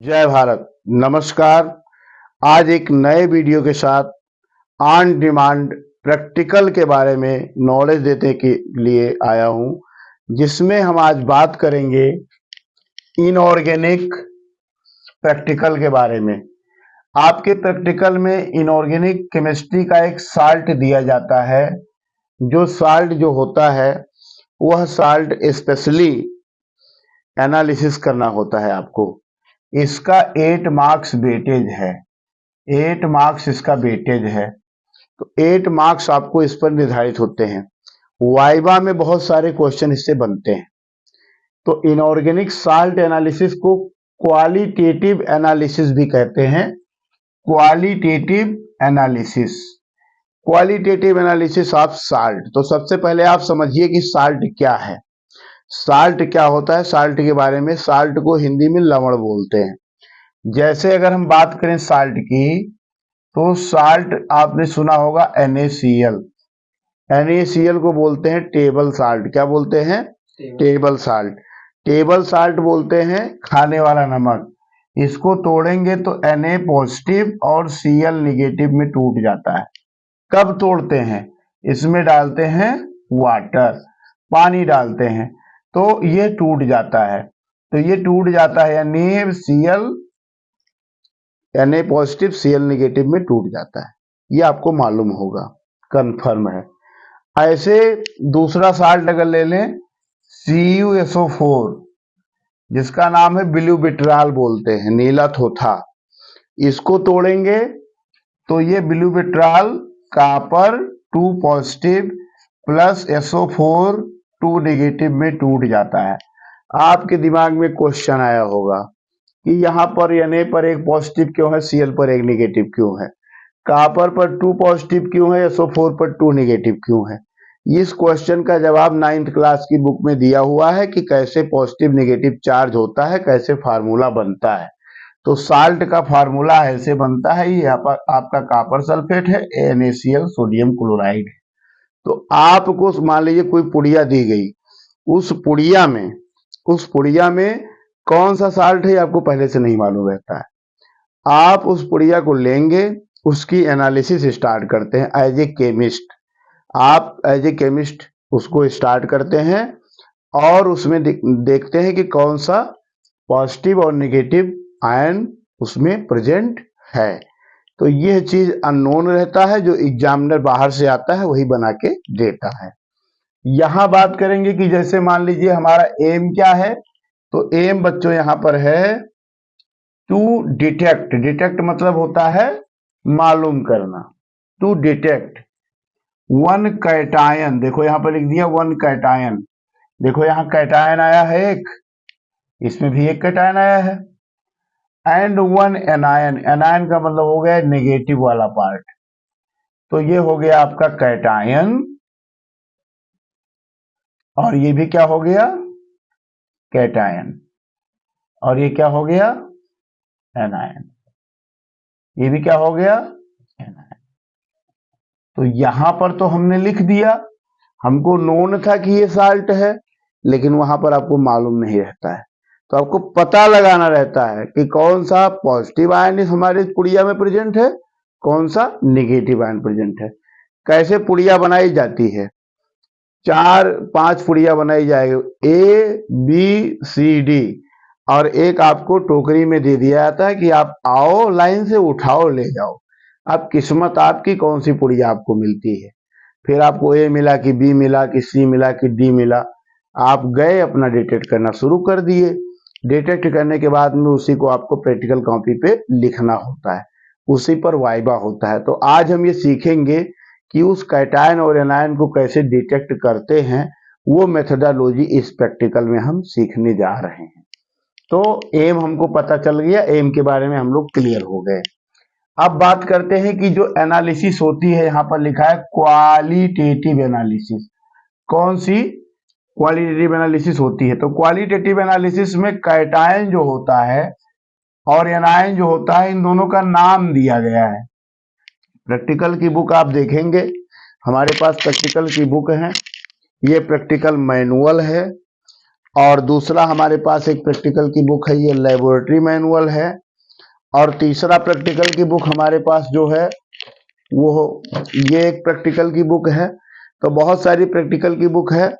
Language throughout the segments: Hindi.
जय भारत। नमस्कार। आज एक नए वीडियो के साथ ऑन डिमांड प्रैक्टिकल के बारे में नॉलेज देने के लिए आया हूं, जिसमें हम आज बात करेंगे इनऑर्गेनिक प्रैक्टिकल के बारे में। आपके प्रैक्टिकल में इनऑर्गेनिक केमिस्ट्री का एक साल्ट दिया जाता है। जो साल्ट जो होता है वह साल्ट स्पेशली एनालिसिस करना होता है आपको। इसका 8 मार्क्स वेटेज है। 8 मार्क्स इसका वेटेज है। तो 8 मार्क्स आपको इस पर निर्धारित होते हैं। वाइवा में बहुत सारे क्वेश्चन इससे बनते हैं। तो इनऑर्गेनिक साल्ट एनालिसिस को क्वालिटेटिव एनालिसिस भी कहते हैं। Qualitative analysis, qualitative analysis of salt. तो सबसे पहले आप समझिए कि साल्ट क्या है। साल्ट क्या होता है, साल्ट के बारे में। साल्ट को हिंदी में लवण बोलते हैं। जैसे अगर हम बात करें साल्ट की, तो साल्ट आपने सुना होगा NaCl। NaCl को बोलते हैं टेबल साल्ट। क्या बोलते हैं? Table salt. टेबल साल्ट बोलते हैं खाने वाला नमक। इसको तोड़ेंगे तो Na पॉजिटिव और Cl निगेटिव में टूट जाता है। कब तोड़ते हैं? इसमें डालते हैं वाटर, पानी डालते हैं तो ये टूट जाता है। तो ये टूट जाता है Na पॉजिटिव Cl निगेटिव में टूट जाता है। ये आपको मालूम होगा, कंफर्म है। ऐसे दूसरा साल्ट अगर ले लें CuSO4, जिसका नाम है ब्यूबिट्राल बोलते हैं, नीला थोथा। इसको तोड़ेंगे तो ये ब्यूबिट्राल copper 2 positive plus SO4 2 negative में टूट जाता है। आपके दिमाग में क्वेश्चन आया होगा कि यहाँ पर Na पर एक पॉजिटिव क्यों है, Cl पर एक नेगेटिव क्यों है, कॉपर पर 2 पॉजिटिव क्यों है, SO4 पर 2 नेगेटिव क्यों है। इस क्वेश्चन का जवाब 9th क्लास की बुक में दिया हुआ है कि कैसे पॉजिटिव नेगेटिव चार्ज होता है, कैसे फार्मूला बनता है। तो साल्ट का फार्मूला ऐसे बनता है। ये आपका कॉपर सल्फेट है, NaCl सोडियम क्लोराइड है। तो आपको मान लीजिए कोई पुड़िया दी गई, उस पुड़िया में कौन सा साल्ट है आपको पहले से नहीं मालूम रहता है। आप उस पुड़िया को लेंगे, उसकी एनालिसिस स्टार्ट करते हैं एज ए केमिस्ट। आप एज ए केमिस्ट उसको स्टार्ट करते हैं और उसमें देखते हैं कि कौन सा पॉजिटिव और नेगेटिव आयन उसमें प्रेजेंट है। तो यह चीज अननोन रहता है, जो एग्जामिनर बाहर से आता है वही बना के देता है। यहां बात करेंगे कि जैसे मान लीजिए हमारा एम क्या है। तो एम बच्चों यहां पर है टू डिटेक्ट। डिटेक्ट मतलब होता है मालूम करना। To detect one cation. देखो यहां पर लिख दिया वन कैटायन। देखो यहां कैटायन आया है एक, इसमें भी एक कैटायन आया है। And one anion. एनायन का मतलब हो गया नेगेटिव वाला पार्ट। तो ये हो गया आपका कैटायन और ये भी क्या हो गया, कैटायन। और ये क्या हो गया, एनायन। ये भी क्या हो गया, एनायन। तो यहां पर तो हमने लिख दिया, हमको नोन था कि ये साल्ट है, लेकिन वहां पर आपको मालूम नहीं रहता है। तो आपको पता लगाना रहता है कि कौन सा पॉजिटिव आयन हमारे पुड़िया में प्रेजेंट है, कौन सा नेगेटिव आयन प्रेजेंट है। कैसे पुड़िया बनाई जाती है? 4-5 पुड़िया बनाई जाएगी, ABCD, और एक आपको टोकरी में दे दिया जाता है कि आप आओ लाइन से उठाओ ले जाओ। अब किस्मत आपकी कौन सी पुड़िया आपको मिलती है। फिर आपको A मिला कि B मिला कि C मिला कि D मिला। आप गए अपना डिटेक्ट करना शुरू कर दिए। डिटेक्ट करने के बाद में उसी को आपको प्रैक्टिकल कॉपी पे लिखना होता है, उसी पर वाइबा होता है। तो आज हम ये सीखेंगे कि उस कैटायन और एनायन को कैसे डिटेक्ट करते हैं। वो मेथडोलॉजी इस प्रैक्टिकल में हम सीखने जा रहे हैं। तो एम हमको पता चल गया, एम के बारे में हम लोग क्लियर हो गए। अब बात करते हैं कि जो एनालिसिस होती है, यहां पर लिखा है क्वालिटेटिव एनालिसिस। कौन सी क्वालिटेटिव एनालिसिस होती है? तो क्वालिटेटिव एनालिसिस में कैटायन जो होता है और एनायन जो होता है, इन दोनों का नाम दिया गया है। प्रैक्टिकल की बुक आप देखेंगे, हमारे पास प्रैक्टिकल की बुक है, ये प्रैक्टिकल मैनुअल है और दूसरा हमारे पास एक प्रैक्टिकल की बुक है, ये लेबोरेटरी मैनुअल है। और तीसरा प्रैक्टिकल की बुक हमारे पास जो है वो ये एक प्रैक्टिकल की बुक है। तो बहुत सारी प्रैक्टिकल की बुक है।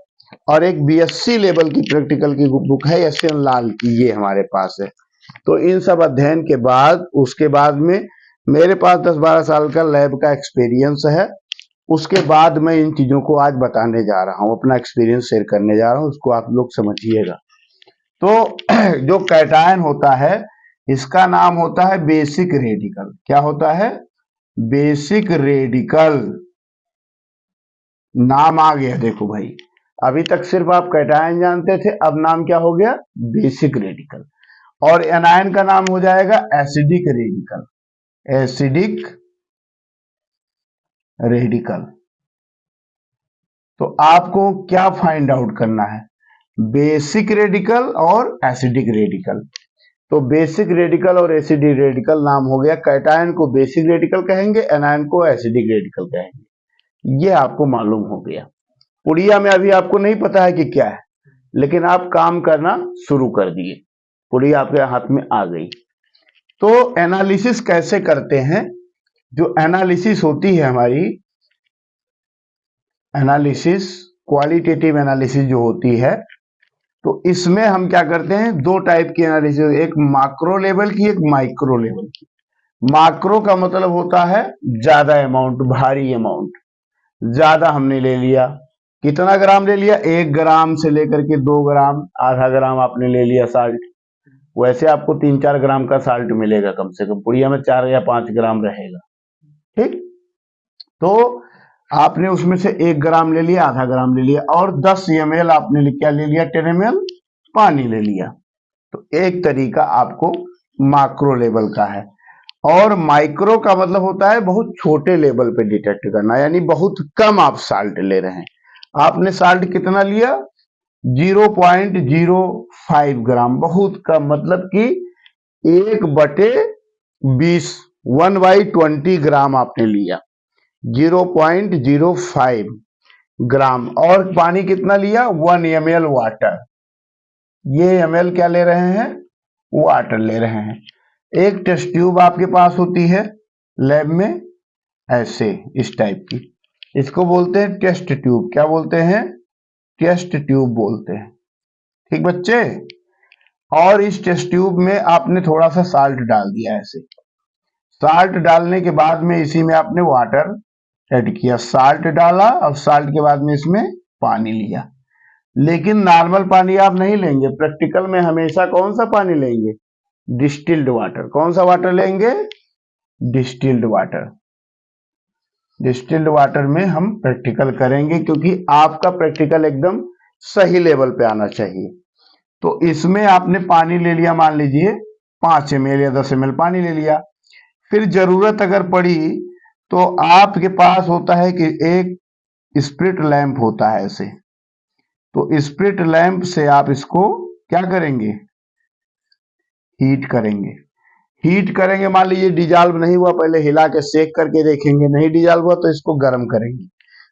और एक बीएससी लेवल की प्रैक्टिकल की बुक है एस एन लाल की, ये हमारे पास है। तो इन सब अध्ययन के बाद उसके बाद में मेरे पास 10-12 साल का लैब का एक्सपीरियंस है। उसके बाद मैं इन चीजों को आज बताने जा रहा हूँ, अपना एक्सपीरियंस शेयर करने जा रहा हूँ, उसको आप लोग समझिएगा। तो जो कैटायन होता है इसका नाम होता है बेसिक रेडिकल। क्या होता है? Basic radical. नाम आ गया, देखो भाई, अभी तक सिर्फ आप कैटायन जानते थे, अब नाम क्या हो गया? Basic radical. और एनायन का नाम हो जाएगा एसिडिक रेडिकल। Acidic radical. तो आपको क्या फाइंड आउट करना है? बेसिक रेडिकल और एसिडिक रेडिकल। तो बेसिक रेडिकल और एसिडिक रेडिकल नाम हो गया। कैटायन को बेसिक रेडिकल कहेंगे, एनायन को एसिडिक रेडिकल कहेंगे। ये आपको मालूम हो गया। पुड़िया में अभी आपको नहीं पता है कि क्या है, लेकिन आप काम करना शुरू कर दिए, पुड़िया आपके हाथ में आ गई। तो एनालिसिस कैसे करते हैं? जो एनालिसिस होती है हमारी, एनालिसिस, क्वालिटेटिव एनालिसिस जो होती है, तो इसमें हम क्या करते हैं? दो टाइप की एनालिसिस, एक माक्रो लेवल की, एक माइक्रो लेवल की। माक्रो का मतलब होता है ज्यादा अमाउंट, भारी अमाउंट, ज्यादा हमने ले लिया। कितना ग्राम ले लिया? 1 ग्राम से लेकर के 2 ग्राम, आधा ग्राम आपने ले लिया साल्ट। वैसे आपको 3-4 ग्राम का साल्ट मिलेगा कम से कम, पुड़िया में 4 या 5 ग्राम रहेगा। ठीक, तो आपने उसमें से 1 ग्राम ले लिया, आधा ग्राम ले लिया, और 10 ml आपने क्या ले लिया? 10 ml पानी ले लिया। तो एक तरीका आपको माक्रो लेवल का है। और माइक्रो का मतलब होता है बहुत छोटे लेवल पे डिटेक्ट करना, यानी बहुत कम आप साल्ट ले रहे हैं। आपने साल्ट कितना लिया? 0.05 ग्राम, बहुत कम, मतलब कि 1/20, 1/20 ग्राम आपने लिया, 0.05 ग्राम। और पानी कितना लिया? 1 ml वाटर। ये ml क्या ले रहे हैं? वाटर ले रहे हैं। एक टेस्ट ट्यूब आपके पास होती है लैब में, ऐसे इस टाइप की, इसको बोलते हैं टेस्ट ट्यूब। क्या बोलते हैं? टेस्ट ट्यूब बोलते हैं। ठीक बच्चे? और इस टेस्ट ट्यूब में आपने थोड़ा सा साल्ट डाल दिया ऐसे। साल्ट डालने के बाद में इसी में आपने वाटर ऐड किया, साल्ट डाला, और साल्ट के बाद में इसमें पानी लिया। लेकिन नॉर्मल पानी आप नहीं लेंगे, प्रैक्टिकल में हमेशा कौन सा पानी लेंगे? Distilled water. कौन सा वाटर लेंगे? Distilled water. डिस्टिल्ड वाटर में हम प्रैक्टिकल करेंगे, क्योंकि आपका प्रैक्टिकल एकदम सही लेवल पे आना चाहिए। तो इसमें आपने पानी ले लिया, मान लीजिए 5 ml या 10 ml पानी ले लिया। फिर जरूरत अगर पड़ी तो आपके पास होता है कि एक स्प्रिट लैंप होता है ऐसे, तो स्प्रिट लैंप से आप इसको क्या करेंगे? हीट करेंगे। हीट करेंगे, मान लीजिए डिजॉल्व नहीं हुआ, पहले हिला के सेक करके देखेंगे, नहीं डिजॉल्व हुआ तो इसको गर्म करेंगे।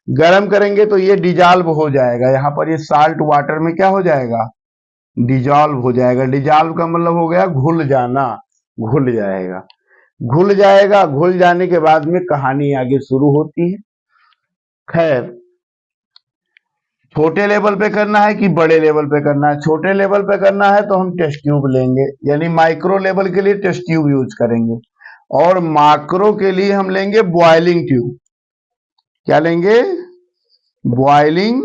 गर्म करेंगे तो ये डिजॉल्व हो जाएगा, यहाँ पर ये साल्ट वाटर में क्या हो जाएगा? डिजॉल्व हो जाएगा। डिजॉल्व का मतलब हो गया घुल जाना, घुल जाएगा। घुल जाएगा, घुल जाने के बाद में कहानी आगे शुरू होती है। खैर, छोटे लेवल पे करना है कि बड़े लेवल पे करना है? छोटे लेवल पे करना है तो हम टेस्ट ट्यूब लेंगे, यानी माइक्रो लेवल के लिए टेस्ट ट्यूब यूज करेंगे। और माक्रो के लिए हम लेंगे बॉइलिंग ट्यूब। क्या लेंगे? Boiling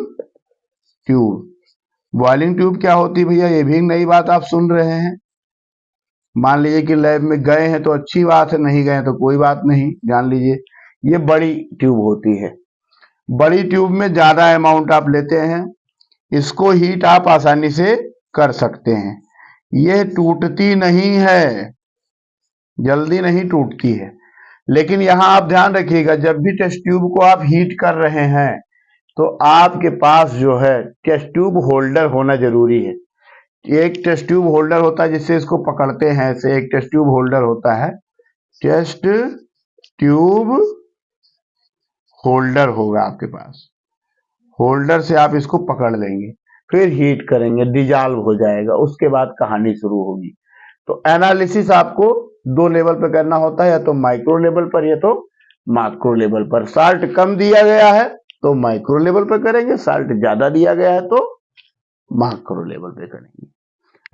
tube. बॉइलिंग ट्यूब क्या होती है भैया? ये भी नई बात आप सुन रहे हैं। मान लीजिए कि लैब में गए हैं तो अच्छी बात है, नहीं गए तो कोई बात नहीं, जान लीजिए। ये बड़ी ट्यूब होती है। बड़ी ट्यूब में ज्यादा अमाउंट आप लेते हैं, इसको हीट आप आसानी से कर सकते हैं। ये टूटती नहीं है, जल्दी नहीं टूटती है। लेकिन यहां आप ध्यान रखिएगा, जब भी टेस्ट ट्यूब को आप हीट कर रहे हैं तो आपके पास जो है टेस्ट ट्यूब होल्डर होना जरूरी है। एक टेस्ट ट्यूब होल्डर होता है जिससे इसको पकड़ते हैं ऐसे, एक टेस्ट ट्यूब होल्डर होता है, टेस्ट ट्यूब होल्डर होगा आपके पास। होल्डर से आप इसको पकड़ लेंगे। फिर हीट करेंगे, डिजॉल्व हो जाएगा, उसके बाद कहानी शुरू होगी। तो एनालिसिस आपको दो लेवल पे करना होता है, या तो माइक्रो लेवल पर या तो मैक्रो लेवल पर। साल्ट कम दिया गया है तो माइक्रो लेवल पर करेंगे, साल्ट ज्यादा दिया गया है तो मैक्रो लेवल पे करेंगे।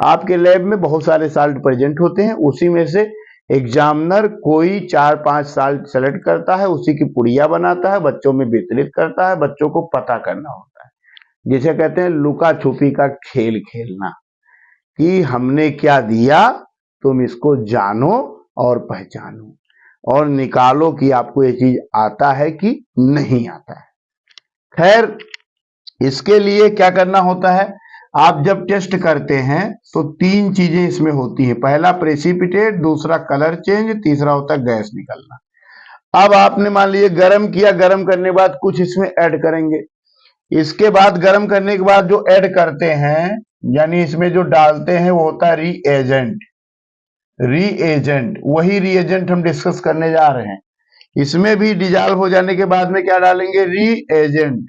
आपके लैब में बहुत सारे साल्ट प्रेजेंट होते हैं, उसी में से एग्जामिनर कोई 4-5 साल्ट सेलेक्ट करता है, उसी की पुड़िया बनाता है, बच्चों में वितरित करता है। बच्चों को पता करना होता है, जिसे कहते हैं लुका छुपी का खेल खेलना, कि हमने क्या दिया, तुम इसको जानो और पहचानो और निकालो कि आपको ये चीज आता है कि नहीं आता है। खैर, इसके लिए क्या करना होता है, आप जब टेस्ट करते हैं तो 3 चीजें इसमें होती है। पहला प्रेसिपिटेट, दूसरा कलर चेंज, तीसरा होता है गैस निकलना। अब आपने मान लीजिए गर्म किया, गर्म करने के बाद कुछ इसमें ऐड करेंगे। इसके बाद गर्म करने के बाद जो ऐड करते हैं, यानी इसमें जो डालते हैं, वो होता है रीएजेंट। रीएजेंट, वही रीएजेंट हम डिस्कस करने जा रहे हैं। इसमें भी डिजॉल्व हो जाने के बाद में क्या डालेंगे, रीएजेंट।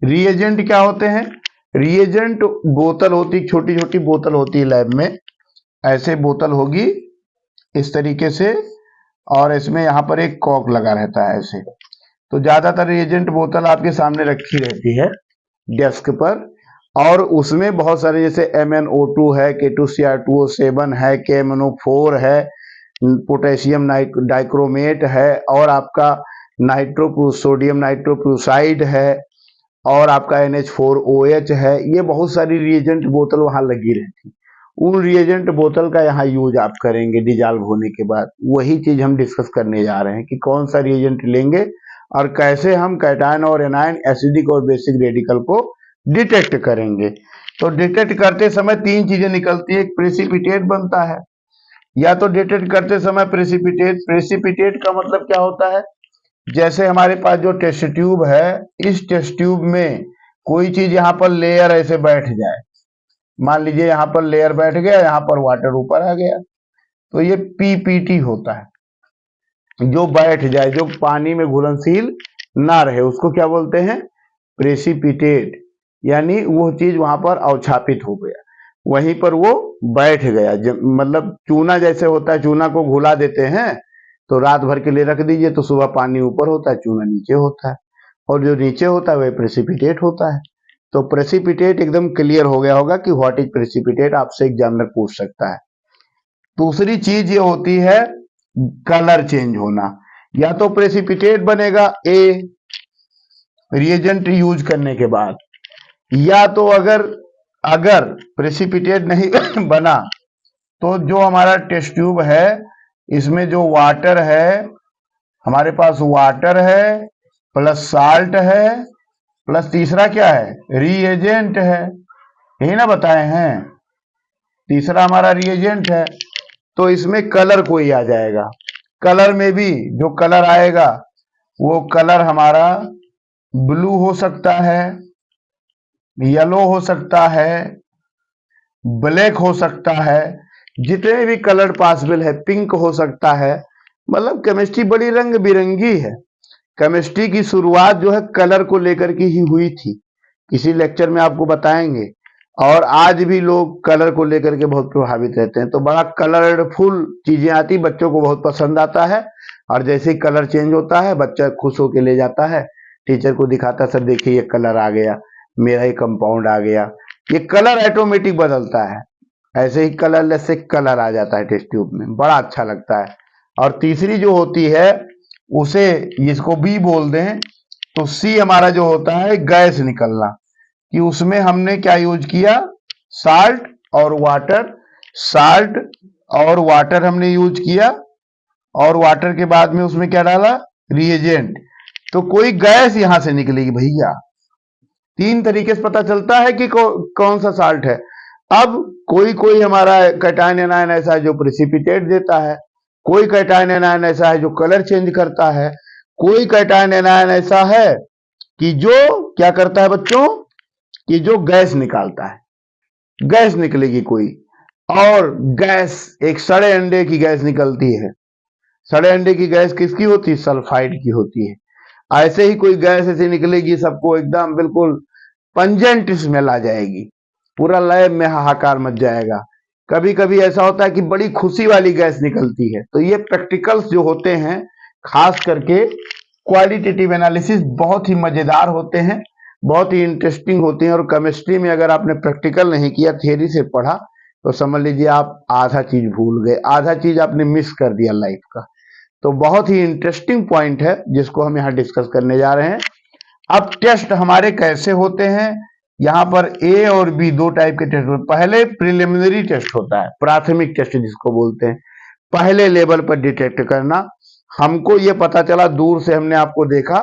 रीएजेंट क्या होते हैं, रीएजेंट बोतल होती, छोटी छोटी बोतल होती है लैब में, ऐसे बोतल होगी इस तरीके से, और इसमें यहाँ पर एक कॉक लगा रहता है ऐसे। तो ज्यादातर रिएजेंट बोतल आपके सामने रखी रहती है डेस्क पर, और उसमें बहुत सारे जैसे MnO2 है, K2Cr2O7 है, KMnO4 है, पोटेशियम डाइक्रोमेट है, और आपका सोडियम नाइट्रोप्यूसाइड है, और आपका NH4OH है। ये बहुत सारी रिएजेंट बोतल वहां लगी रहती, उन रिएजेंट बोतल का यहाँ यूज आप करेंगे डिजॉल्व होने के बाद। वही चीज हम डिस्कस करने जा रहे हैं कि कौन सा रिएजेंट लेंगे और कैसे हम कैटायन और एनायन, एसिडिक और बेसिक रेडिकल को डिटेक्ट करेंगे। तो डिटेक्ट करते समय 3 चीजें निकलती है, एक प्रेसिपिटेट बनता है, या तो डिटेक्ट करते समय प्रेसिपिटेट का मतलब क्या होता है, जैसे हमारे पास जो टेस्ट ट्यूब है, इस टेस्ट ट्यूब में कोई चीज यहाँ पर लेयर ऐसे बैठ जाए, मान लीजिए यहाँ पर लेयर बैठ गया, यहाँ पर वाटर ऊपर आ गया, तो ये पीपीटी होता है, जो बैठ जाए, जो पानी में घुलनशील ना रहे, उसको क्या बोलते हैं, प्रेसिपिटेट। यानी वो चीज वहां पर अवक्षापित हो गया, वहीं पर वो बैठ गया। मतलब चूना जैसे होता है, चूना को घुला देते हैं तो रात भर के लिए रख दीजिए, तो सुबह पानी ऊपर होता है, चूना नीचे होता है, और जो नीचे होता है वह प्रेसिपिटेट होता है। तो प्रेसिपिटेट एकदम क्लियर हो गया होगा कि व्हाट इज प्रेसिपिटेट, आपसे एग्जामिनर पूछ सकता है। दूसरी चीज ये होती है कलर चेंज होना, या तो प्रेसिपिटेट बनेगा ए रिएजेंट यूज करने के बाद, या तो अगर प्रेसिपिटेट नहीं बना तो जो हमारा टेस्ट ट्यूब है, इसमें जो वाटर है, हमारे पास वाटर है प्लस साल्ट है प्लस तीसरा क्या है, रिएजेंट है, यही ना बताए हैं, तीसरा हमारा रिएजेंट है। तो इसमें कलर कोई आ जाएगा, कलर में भी जो कलर आएगा वो कलर हमारा ब्लू हो सकता है, येलो हो सकता है, ब्लैक हो सकता है, जितने भी कलर पॉसिबल है, पिंक हो सकता है। मतलब केमिस्ट्री बड़ी रंग बिरंगी है। केमिस्ट्री की शुरुआत जो है कलर को लेकर के ही हुई थी, किसी लेक्चर में आपको बताएंगे, और आज भी लोग कलर को लेकर के बहुत प्रभावित रहते हैं। तो बड़ा कलरफुल चीजें आती, बच्चों को बहुत पसंद आता है, और जैसे ही कलर चेंज होता है बच्चा खुश होकर ले जाता है, टीचर को दिखाता है, सर देखिए ये कलर आ गया, मेरा ये कंपाउंड आ गया। ये कलर ऑटोमेटिक बदलता है, ऐसे ही कलरलेस से कलर आ जाता है टेस्ट ट्यूब में, बड़ा अच्छा लगता है। और तीसरी जो होती है उसे, जिसको बी बोल दें, तो सी हमारा जो होता है गैस निकलना, कि उसमें हमने क्या यूज किया, साल्ट और वाटर, साल्ट और वाटर हमने यूज किया, और वाटर के बाद में उसमें क्या डाला, रिएजेंट, तो कोई गैस यहां से निकलेगी भैया। 3 तरीके से पता चलता है कि कौन सा साल्ट है। अब कोई हमारा कैटायन एनायन ऐसा है जो प्रेसिपिटेट देता है, कोई कैटायन एनायन ऐसा है जो कलर चेंज करता है, कोई कैटायन एनायन ऐसा है कि जो क्या करता है बच्चों, कि जो गैस निकालता है, गैस निकलेगी कोई। और गैस, एक सड़े अंडे की गैस निकलती है, सड़े अंडे की गैस किसकी होती है, सल्फाइड की होती है। ऐसे ही कोई गैस ऐसी निकलेगी, सबको एकदम बिल्कुल पंजेंट स्मेल आ जाएगी, पूरा लैब में हाहाकार मच जाएगा। कभी कभी ऐसा होता है कि बड़ी खुशी वाली गैस निकलती है। तो ये प्रैक्टिकल्स जो होते हैं, खास करके क्वालिटेटिव एनालिसिस, बहुत ही मजेदार होते हैं, बहुत ही इंटरेस्टिंग होते हैं। और केमिस्ट्री में अगर आपने प्रैक्टिकल नहीं किया, थियरी से पढ़ा, तो समझ लीजिए आप आधा चीज भूल गए, आधा चीज आपने मिस कर दिया लाइफ का। तो बहुत ही इंटरेस्टिंग पॉइंट है जिसको हम यहाँ डिस्कस करने जा रहे हैं। अब टेस्ट हमारे कैसे होते हैं, यहाँ पर ए और बी दो टाइप के टेस्ट होते हैं। पहले प्रिलिमिनरी टेस्ट होता है, प्राथमिक टेस्ट जिसको बोलते हैं, पहले लेवल पर डिटेक्ट करना। हमको ये पता चला, दूर से हमने आपको देखा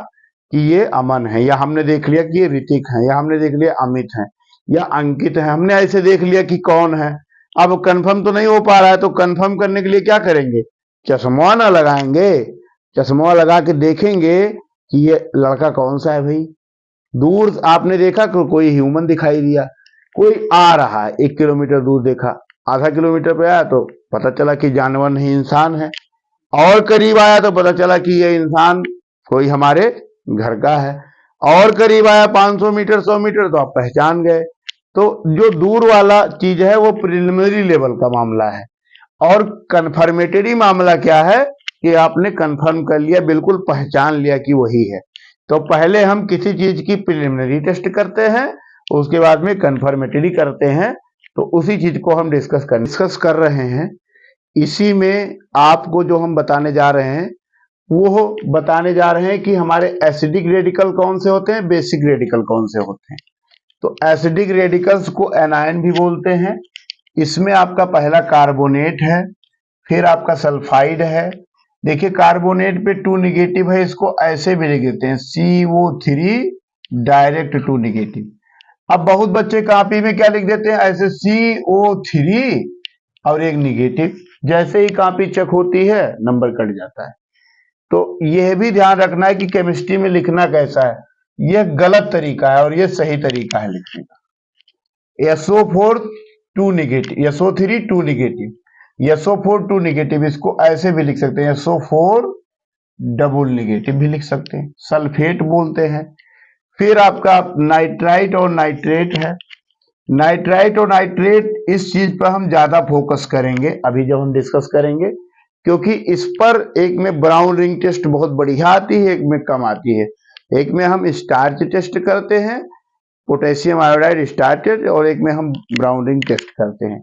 कि ये अमन है, या हमने देख लिया कि ये ऋतिक है, या हमने देख लिया अमित है, या अंकित है, हमने ऐसे देख लिया कि कौन है। अब कंफर्म तो नहीं हो पा रहा है, तो कंफर्म करने के लिए क्या करेंगे, चश्मा ना लगाएंगे, चश्मा लगा के देखेंगे कि ये लड़का कौन सा है भाई। दूर आपने देखा कि कोई ह्यूमन दिखाई दिया, कोई आ रहा है 1 किलोमीटर दूर देखा, आधा किलोमीटर पे आया तो पता चला कि जानवर नहीं इंसान है, और करीब आया तो पता चला कि ये इंसान कोई हमारे घर का है, और करीब आया 500 मीटर 100 मीटर तो आप पहचान गए। तो जो दूर वाला चीज है वो प्रिलिमिनरी लेवल का मामला है। और कन्फर्मेटरी मामला क्या है कि आपने कंफर्म कर लिया, बिल्कुल पहचान लिया कि वही है। तो पहले हम किसी चीज की प्रिलिमिनरी टेस्ट करते हैं, उसके बाद में कंफर्मेटरी करते हैं। तो उसी चीज को हम डिस्कस कर रहे हैं। इसी में आपको जो हम बताने जा रहे हैं वो बताने जा रहे हैं कि हमारे एसिडिक रेडिकल कौन से होते हैं, बेसिक रेडिकल कौन से होते हैं। तो एसिडिक रेडिकल्स को एनायन भी बोलते हैं। इसमें आपका पहला कार्बोनेट है, फिर आपका सल्फाइड है। देखिए कार्बोनेट पे 2 निगेटिव है, इसको ऐसे भी लिख देते हैं CO3 डायरेक्ट 2 निगेटिव। अब बहुत बच्चे कॉपी में क्या लिख देते हैं, ऐसे CO3 और एक निगेटिव। जैसे ही कॉपी चेक होती है नंबर कट जाता है। तो यह भी ध्यान रखना है कि केमिस्ट्री में लिखना कैसा है, यह गलत तरीका है और यह सही तरीका है लिखने का। SO4 2 negative, SO3 2 negative, SO4 2 negative, इसको ऐसे भी लिख सकते हैं, SO4 डबल निगेटिव भी लिख सकते हैं, सल्फेट बोलते हैं। फिर आपका नाइट्राइट और नाइट्रेट है। नाइट्राइट और नाइट्रेट इस चीज पर हम ज्यादा फोकस करेंगे अभी जब हम डिस्कस करेंगे, क्योंकि इस पर एक में ब्राउन रिंग टेस्ट बहुत बढ़िया आती है, एक में कम आती है। एक में हम स्टार्च टेस्ट करते हैं, पोटेशियम आयोडाइड स्टार्च, और एक में हम ब्राउन रिंग टेस्ट करते हैं।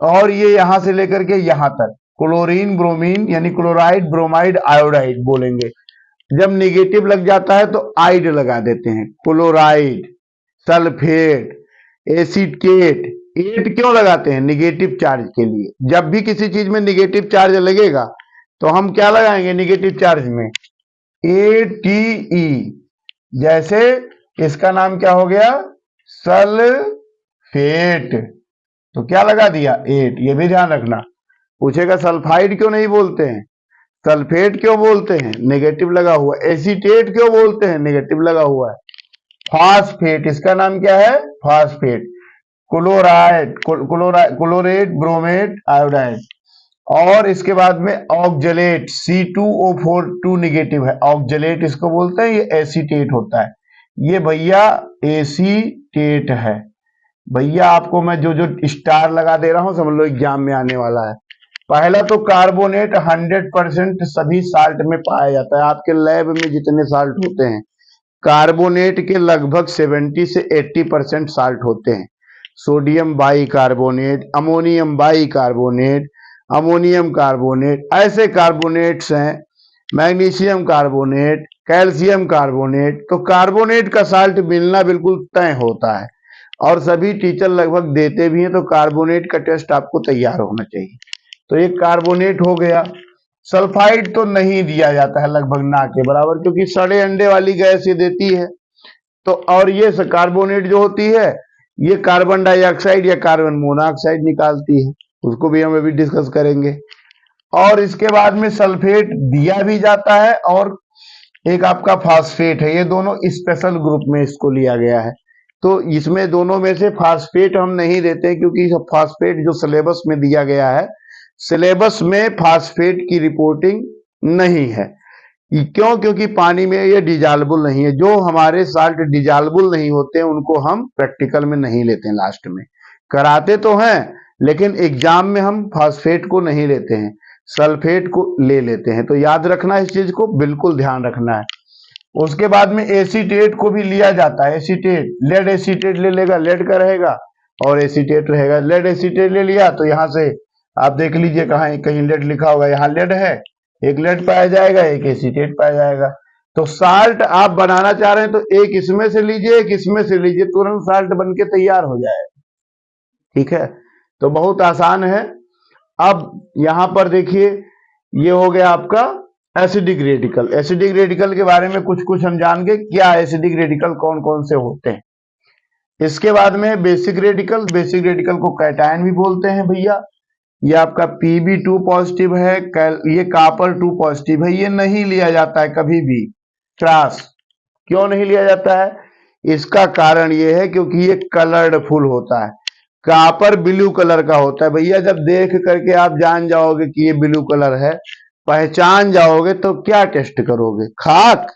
और ये यहां से लेकर के यहां तक क्लोरीन ब्रोमीन यानी क्लोराइड ब्रोमाइड आयोडाइड बोलेंगे। जब निगेटिव लग जाता है तो आइड लगा देते हैं, क्लोराइड, सल्फेट, एसीटेट। एट क्यों लगाते हैं, निगेटिव चार्ज के लिए। जब भी किसी चीज में निगेटिव चार्ज लगेगा तो हम क्या लगाएंगे निगेटिव चार्ज में, ATE। जैसे इसका नाम क्या हो गया, सल्फेट, तो क्या लगा दिया 8। ये भी ध्यान रखना, पूछेगा सल्फाइड क्यों नहीं बोलते हैं, सल्फेट क्यों बोलते हैं, नेगेटिव लगा हुआ। एसीटेट क्यों बोलते हैं, नेगेटिव लगा हुआ है। फास्फेट, इसका नाम क्या है, phosphate. Chloride, chlorate bromate iodide. और इसके बाद में ऑक्जेलेट, C2O4 2 निगेटिव है, ऑक्जेलेट इसको बोलते हैं, ये एसीटेट होता है। ये भैया एसीटेट है। भैया आपको मैं जो जो स्टार लगा दे रहा हूं समझ लो एग्जाम में आने वाला है। पहला तो कार्बोनेट 100% सभी साल्ट में पाया जाता है। आपके लैब में जितने साल्ट होते हैं, कार्बोनेट के लगभग 70 से 80% साल्ट होते हैं। Sodium by carbonate, ammonium by carbonate, ammonium carbonate, ऐसे कार्बोनेट्स हैं, मैग्नीशियम कार्बोनेट, कैल्शियम कार्बोनेट। तो कार्बोनेट का साल्ट मिलना बिल्कुल तय होता है और सभी टीचर लगभग देते भी हैं। तो कार्बोनेट का टेस्ट आपको तैयार होना चाहिए। तो ये कार्बोनेट हो गया। सल्फाइड तो नहीं दिया जाता है लगभग ना के बराबर, क्योंकि सड़े अंडे वाली गैस ये देती है। तो और ये कार्बोनेट जो होती है ये कार्बन डाइऑक्साइड या कार्बन मोनोऑक्साइड निकालती है, उसको भी हम अभी डिस्कस करेंगे। और इसके बाद में सल्फेट दिया भी जाता है और एक आपका फास्फेट है। ये दोनों स्पेशल ग्रुप में इसको लिया गया है। तो इसमें दोनों में से फास्फेट हम नहीं देते क्योंकि फास्फेट जो सिलेबस में दिया गया है, सिलेबस में फास्फेट की रिपोर्टिंग नहीं है। क्यों? क्योंकि पानी में ये डिजॉल्वेबल नहीं है। जो हमारे साल्ट डिजॉल्वेबल नहीं होते हैं उनको हम प्रैक्टिकल में नहीं लेते हैं, लास्ट में कराते तो हैं लेकिन एग्जाम में हम फास्फेट को नहीं लेते हैं, सल्फेट को ले लेते हैं। तो याद रखना इस चीज को, बिल्कुल ध्यान रखना है। उसके बाद में एसीटेट को भी लिया जाता है। एसीटेट, लेड एसीटेट ले लेगा, लेड का रहेगा और एसीटेट रहेगा। लेड एसीटेट ले लिया तो यहां से आप देख लीजिए कहाँ कहीं लेड लिखा होगा, यहाँ लेड है, एक लेड पाया जाएगा, एक एसीटेट पाया जाएगा। तो साल्ट आप बनाना चाह रहे हैं तो एक इसमें से लीजिए, एक इसमें से लीजिए, तुरंत साल्ट बन के तैयार हो जाएगा। ठीक है, तो बहुत आसान है। अब यहां पर देखिए, ये हो गया आपका एसिडिक रेडिकल। एसिडिक रेडिकल के बारे में कुछ कुछ हम जान गए, क्या एसिडिक रेडिकल कौन कौन से होते हैं। इसके बाद में बेसिक रेडिकल। बेसिक रेडिकल को कैटायन भी बोलते हैं भैया। ये आपका Pb2 पॉजिटिव है, ये कॉपर 2 पॉजिटिव है। ये नहीं लिया जाता है कभी भी क्रॉस। क्यों नहीं लिया जाता है? इसका कारण ये है क्योंकि ये कलरफुल होता है। कॉपर ब्लू कलर का होता है भैया। जब देख करके आप जान जाओगे कि ये ब्लू कलर है, पहचान जाओगे, तो क्या टेस्ट करोगे? खाक।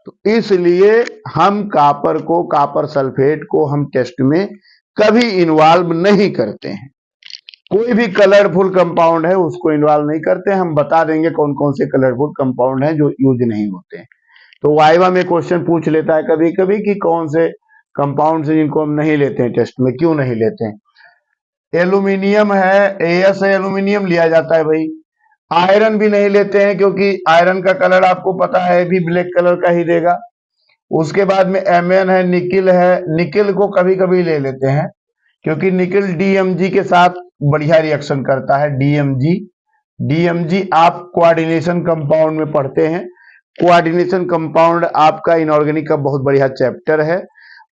तो इसलिए हम कॉपर को, कॉपर सल्फेट को हम टेस्ट में कभी इन्वॉल्व नहीं करते हैं। कोई भी कलरफुल कंपाउंड है उसको इन्वॉल्व नहीं करते हैं। हम बता देंगे कौन कौन से कलरफुल कंपाउंड हैं जो यूज नहीं होते हैं। तो वाइवा में क्वेश्चन पूछ लेता है कभी कभी कि कौन से कंपाउंड से जिनको हम नहीं लेते हैं टेस्ट में, क्यों नहीं लेते हैं। एल्यूमिनियम है, एस है, एल्यूमिनियम लिया जाता है भाई। आयरन भी नहीं लेते हैं क्योंकि आयरन का कलर आपको पता है भी ब्लैक कलर का ही देगा। उसके बाद में एमएन है, निकिल है। निकिल को कभी कभी ले लेते हैं क्योंकि निकिल डीएमजी के साथ बढ़िया रिएक्शन करता है। डीएमजी, डीएमजी आप कोऑर्डिनेशन कंपाउंड में पढ़ते हैं। कोऑर्डिनेशन कंपाउंड आपका इनऑर्गेनिक का बहुत बढ़िया चैप्टर है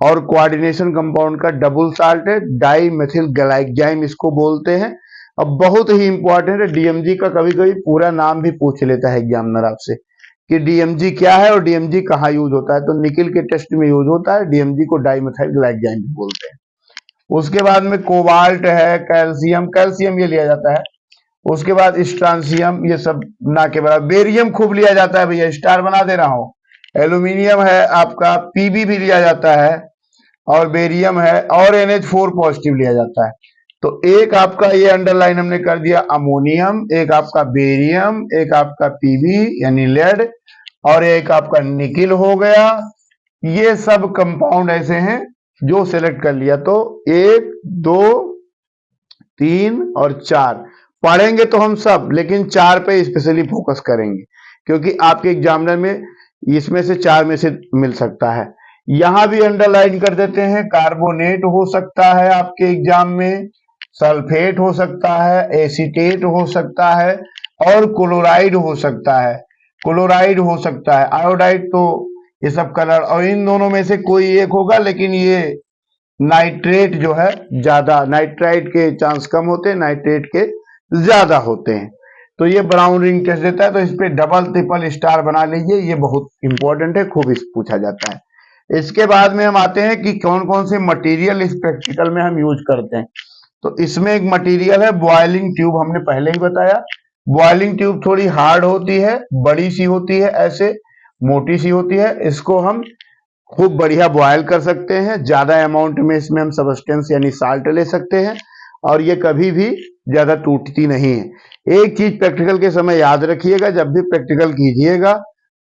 और कोऑर्डिनेशन कंपाउंड का डबल साल्ट है, डाई मेथिल ग्लाइकजाइम इसको बोलते हैं। अब बहुत ही इंपॉर्टेंट है, डीएमजी का कभी कभी पूरा नाम भी पूछ लेता है एग्जामिनर आपसे कि डीएमजी क्या है और डीएमजी कहाँ यूज होता है। तो निकिल के टेस्ट में यूज होता है, डीएमजी को डाई मेथिल ग्लाइकजाइम भी बोलते हैं। उसके बाद में कोबाल्ट है, कैल्शियम, कैल्शियम ये लिया जाता है। उसके बाद स्ट्रांसियम, ये सब ना के बराबर। बेरियम खूब लिया जाता है भैया, स्टार बना दे रहा हूं। एल्यूमिनियम है आपका, पीबी भी लिया जाता है और बेरियम है और NH4 पॉजिटिव लिया जाता है। तो एक आपका ये अंडरलाइन हमने कर दिया अमोनियम, एक आपका बेरियम, एक आपका पीबी यानी लेड और एक आपका निकिल हो गया। ये सब कंपाउंड ऐसे हैं जो सिलेक्ट कर लिया। तो 1, 2, 3 और 4 पढ़ेंगे तो हम सब, लेकिन 4 पे स्पेशली फोकस करेंगे क्योंकि आपके एग्जामिनर में इसमें से 4 में से मिल सकता है। यहां भी अंडरलाइन कर देते हैं, कार्बोनेट हो सकता है आपके एग्जाम में, सल्फेट हो सकता है, एसीटेट हो सकता है और क्लोराइड हो सकता है। क्लोराइड हो सकता है, आयोडाइड, तो ये सब कलर, और इन दोनों में से कोई एक होगा। लेकिन ये नाइट्रेट जो है ज्यादा, नाइट्राइट के चांस कम होते हैं, नाइट्रेट के ज्यादा होते हैं। तो ये ब्राउन रिंग टेस्ट देता है, तो इस पे डबल ट्रिपल स्टार बना लीजिए, ये बहुत इंपॉर्टेंट है, खूब इस पूछा जाता है। इसके बाद में हम आते हैं कि कौन कौन से मटेरियल इस प्रैक्टिकल में हम यूज करते हैं। तो इसमें एक मटेरियल है बॉइलिंग ट्यूब, हमने पहले ही बताया। बॉइलिंग ट्यूब थोड़ी हार्ड होती है, बड़ी सी होती है, ऐसे मोटी सी होती है। इसको हम खूब बढ़िया बॉयल कर सकते हैं, ज्यादा अमाउंट में इसमें हम सब्सटेंस यानी साल्ट ले सकते हैं और ये कभी भी ज्यादा टूटती नहीं है। एक चीज प्रैक्टिकल के समय याद रखिएगा, जब भी प्रैक्टिकल कीजिएगा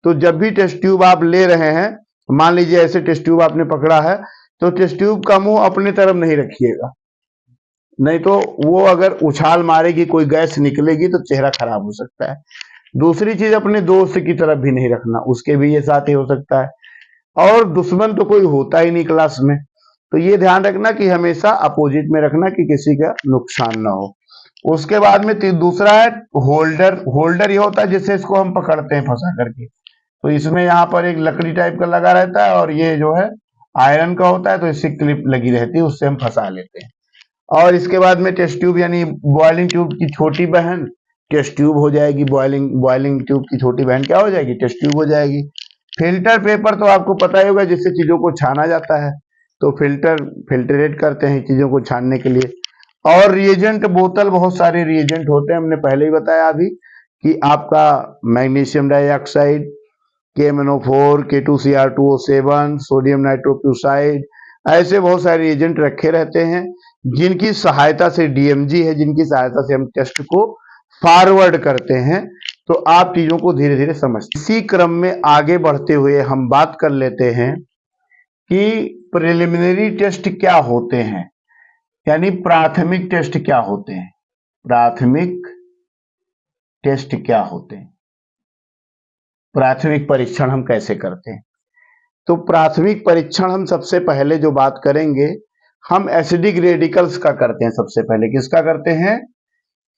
तो जब भी टेस्ट ट्यूब आप ले रहे हैं, मान लीजिए ऐसे टेस्ट ट्यूब आपने पकड़ा है, तो टेस्ट ट्यूब का मुंह अपने तरफ नहीं रखिएगा, नहीं तो वो अगर उछाल मारेगी, कोई गैस निकलेगी तो चेहरा खराब हो सकता है। दूसरी चीज, अपने दोस्त की तरफ भी नहीं रखना, उसके भी ये साथ ही हो सकता है। और दुश्मन तो कोई होता ही नहीं क्लास में, तो ये ध्यान रखना कि हमेशा अपोजिट में रखना कि किसी का नुकसान ना हो। उसके बाद में दूसरा है होल्डर। होल्डर ये होता है जिससे इसको हम पकड़ते हैं फंसा करके, तो इसमें यहाँ पर एक लकड़ी टाइप का लगा रहता है और ये जो है आयरन का होता है, तो इससे क्लिप लगी रहती है, उससे हम फंसा लेते हैं। और इसके बाद में टेस्ट ट्यूब यानी बॉइलिंग ट्यूब की छोटी बहन टेस्ट ट्यूब हो जाएगी। बॉइलिंग ट्यूब की छोटी बहन क्या हो जाएगी? टेस्ट ट्यूब हो जाएगी। फिल्टर पेपर तो आपको पता ही होगा, जिससे चीजों को छाना जाता है, तो फिल्टरेट करते हैं चीजों को छानने के लिए। और रिएजेंट बोतल, बहुत सारे रिएजेंट होते हैं, हमने पहले ही बताया अभी कि आपका magnesium dioxide, KMnO4, K2Cr2O7, sodium nitrochloride, ऐसे बहुत सारे एजेंट रखे रहते हैं जिनकी सहायता से DMG है, जिनकी सहायता से हम टेस्ट को फॉरवर्ड करते हैं। तो आप चीजों को धीरे धीरे समझते। इसी क्रम में आगे बढ़ते हुए हम बात कर लेते हैं कि प्रिलिमिनरी टेस्ट क्या होते हैं, यानी प्राथमिक टेस्ट क्या होते हैं। प्राथमिक टेस्ट क्या होते हैं, प्राथमिक परीक्षण हम कैसे करते हैं। तो प्राथमिक परीक्षण हम सबसे पहले जो बात करेंगे, हम एसिडिक रेडिकल्स का करते हैं। सबसे पहले किसका करते हैं?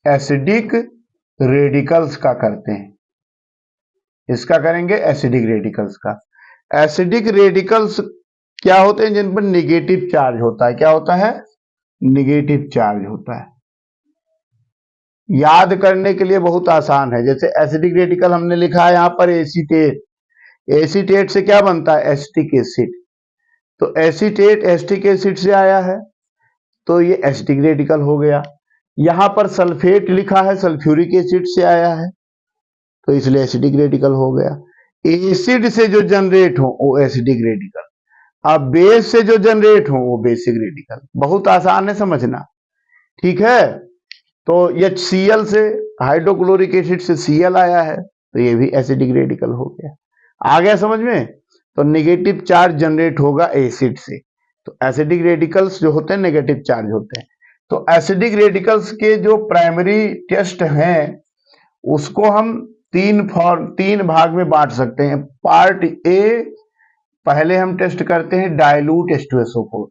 एसिडिक रेडिकल्स का करते हैं। इसका करेंगे एसिडिक रेडिकल्स का। एसिडिक रेडिकल्स क्या होते हैं? जिन पर निगेटिव चार्ज होता है। क्या होता है? निगेटिव चार्ज होता है। याद करने के लिए बहुत आसान है। जैसे एसिडिक रेडिकल हमने लिखा है यहां पर एसीटेट। एसीटेट से क्या बनता है? Acetic acid. तो एसीटेट एसिटिक एसिड से आया है, तो ये एसिटिक रेडिकल हो गया। यहां पर सल्फेट लिखा है, सल्फ्यूरिक एसिड से आया है, तो इसलिए एसिडिक रेडिकल हो गया। एसिड से जो जनरेट हो वो एसिडिक रेडिकल, अब बेस से जो जनरेट हो वो बेसिक रेडिकल। बहुत आसान है समझना, ठीक है। तो HCl से, हाइड्रोक्लोरिक एसिड से Cl आया है, तो ये भी एसिडिक रेडिकल हो गया। आ गया समझ में? तो नेगेटिव चार्ज जनरेट होगा एसिड से, तो एसिडिक रेडिकल्स जो होते हैं नेगेटिव चार्ज होते हैं। तो एसिडिक रेडिकल्स के जो प्राइमरी टेस्ट हैं उसको हम तीन भाग में बांट सकते हैं। पार्ट ए, पहले हम टेस्ट करते हैं डाइल्यूट H2SO4।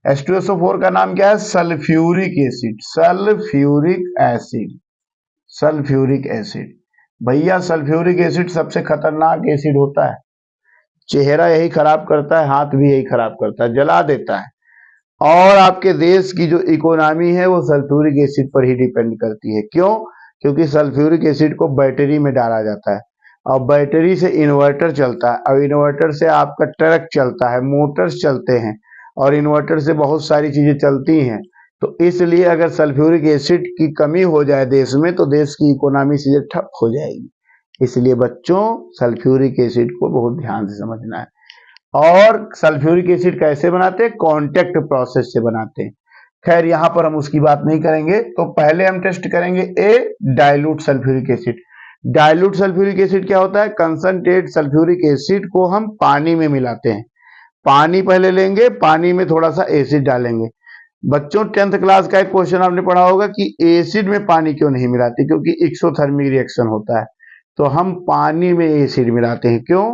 H2SO4 का नाम क्या है? Sulphuric acid. Sulphuric acid, sulphuric acid. भैया सल्फ्यूरिक एसिड सबसे खतरनाक एसिड होता है। चेहरा यही खराब करता है, हाथ भी यही खराब करता है, जला देता है। और आपके देश की जो इकोनॉमी है वो सल्फ्यूरिक एसिड पर ही डिपेंड करती है। क्यों? क्योंकि सल्फ्यूरिक एसिड को बैटरी में डाला जाता है और बैटरी से इन्वर्टर चलता है और इन्वर्टर से आपका ट्रक चलता है, मोटर्स चलते हैं और इन्वर्टर से बहुत सारी चीजें चलती हैं। तो इसलिए अगर सल्फ्यूरिक एसिड की कमी हो जाए देश में तो देश की इकोनॉमी से ठप हो जाएगी। इसलिए बच्चों सल्फ्यूरिक एसिड को बहुत ध्यान से समझना है। और सल्फ्यूरिक एसिड कैसे बनाते हैं? कॉन्टेक्ट प्रोसेस से बनाते हैं। खैर यहां पर हम उसकी बात नहीं करेंगे। तो पहले हम टेस्ट करेंगे A, dilute sulphuric acid. Dilute sulphuric acid क्या होता है? कंसंट्रेट सल्फ्यूरिक एसिड को हम पानी में मिलाते हैं। पानी पहले लेंगे, पानी में थोड़ा सा एसिड डालेंगे। बच्चों 10th क्लास का एक क्वेश्चन आपने पढ़ा होगा कि एसिड में पानी क्यों नहीं मिलाते? क्योंकि एक्सोथर्मिक रिएक्शन होता है। तो हम पानी में एसिड मिलाते हैं। क्यों?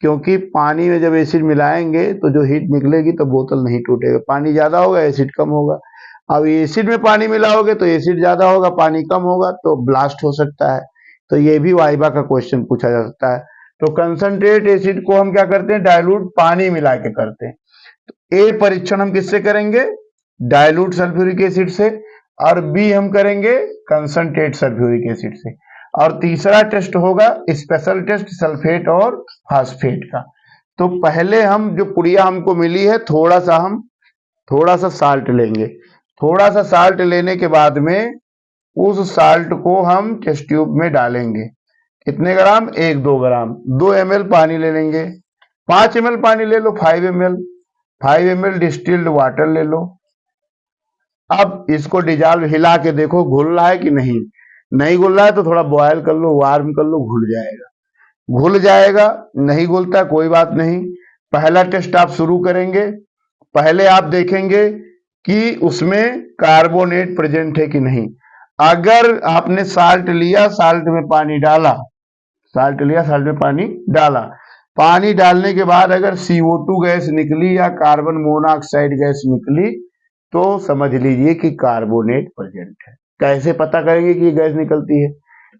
क्योंकि पानी में जब एसिड मिलाएंगे तो जो हीट निकलेगी तो बोतल नहीं टूटेगा। पानी ज्यादा होगा, एसिड कम होगा। अब एसिड में पानी मिलाओगे तो एसिड ज्यादा होगा, पानी कम होगा, तो ब्लास्ट हो सकता है। तो ये भी वाइवा का क्वेश्चन पूछा जा सकता है। तो कंसंट्रेट एसिड को हम क्या करते हैं? डाइल्यूट पानी मिला के करते हैं। तो ए परीक्षण हम किससे करेंगे? डाइल्यूट सल्फ्यूरिक एसिड से। और बी हम करेंगे कंसंट्रेट सल्फ्यूरिक एसिड से। और तीसरा टेस्ट होगा स्पेशल टेस्ट सल्फेट और फास्फेट का। तो पहले हम जो पुड़िया हमको मिली है थोड़ा सा साल्ट लेंगे। थोड़ा सा साल्ट लेने के बाद में उस साल्ट को हम टेस्ट ट्यूब में डालेंगे। कितने ग्राम? 1-2 ग्राम। 2 ml पानी ले लेंगे। 5 ml पानी ले लो, 5 ml। 5 ml डिस्टिल्ड वाटर ले लो। अब इसको डिजॉल्व हिला के देखो घुल रहा है कि नहीं। नहीं घुल रहा है तो थोड़ा बॉयल कर लो, वार्म कर लो, घुल जाएगा। घुल जाएगा, नहीं घुलता कोई बात नहीं। पहला टेस्ट आप शुरू करेंगे। पहले आप देखेंगे कि उसमें कार्बोनेट प्रेजेंट है कि नहीं। अगर आपने साल्ट लिया, साल्ट में पानी डाला, साल्ट लिया, साल्ट में पानी डाला, पानी डालने के बाद अगर CO2 गैस निकली या कार्बन मोनोऑक्साइड गैस निकली तो समझ लीजिए कि कार्बोनेट प्रेजेंट है। कैसे पता करेंगे कि गैस निकलती है?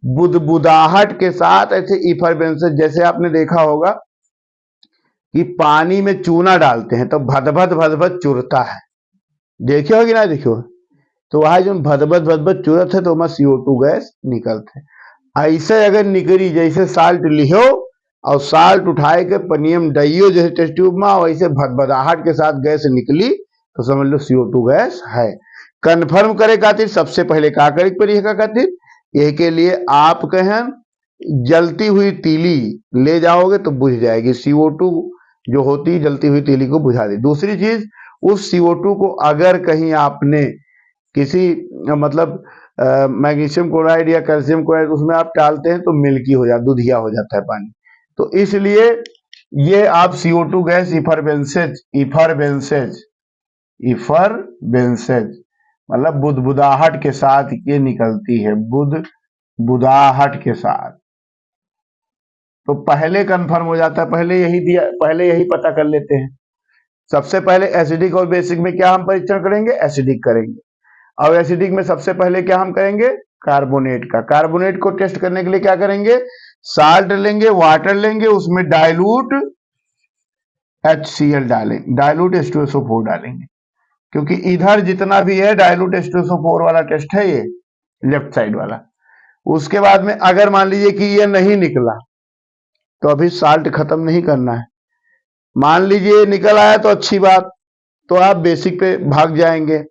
बुदबुदाहट के साथ ऐसे इफरवेंसेस, जैसे आपने देखा होगा कि पानी में चूना डालते हैं तो भदभद भदभद चुरता है, देखियो कि ना देखियो। तो वहां जो भदभद भदभद चुरत है तो वहां CO2 गैस निकलते हैं। ऐसे अगर निकली, जैसे साल्ट लियो और साल्ट उठाए के पनियम डाइयो जैसे टेस्ट ट्यूब में, वैसे भदभदाहट के साथ गैस निकली तो समझ लो CO2 गैस है। कंफर्म करे खातिर सबसे पहले का करे पड़ी है खातिर, ये के लिए आप कहें जलती हुई तीली ले जाओगे तो बुझ जाएगी। CO2 जो होती है जलती हुई तीली को बुझा दे। दूसरी चीज, उस CO2 को अगर कहीं आपने किसी मतलब मैग्नीशियम क्लोराइड या कैल्शियम क्लोराइड उसमें आप डालते हैं तो मिल्की हो जाता, दूधिया हो जाता है पानी। तो इसलिए ये आप CO2 गैस इफरबेंसेज मतलब बुदबुदाहट के साथ ये निकलती है, बुदबुदाहट के साथ। तो पहले कंफर्म हो जाता है, पहले यही पता कर लेते हैं। सबसे पहले एसिडिक और बेसिक में क्या हम परीक्षण करेंगे? एसिडिक करेंगे। और एसिडिक में सबसे पहले क्या हम करेंगे? कार्बोनेट का। कार्बोनेट को टेस्ट करने के लिए क्या करेंगे? साल्ट लेंगे, वाटर लेंगे, उसमें डाइल्यूट HCl डालेंगे, डाइल्यूट H2SO4 डालेंगे, क्योंकि इधर जितना भी है डाइल्यूट H2SO4 वाला टेस्ट है ये लेफ्ट साइड वाला। उसके बाद में अगर मान लीजिए कि ये नहीं निकला तो अभी साल्ट खत्म नहीं करना है। मान लीजिए निकल आया तो अच्छी बात, तो आप बेसिक पे भाग जाएंगे,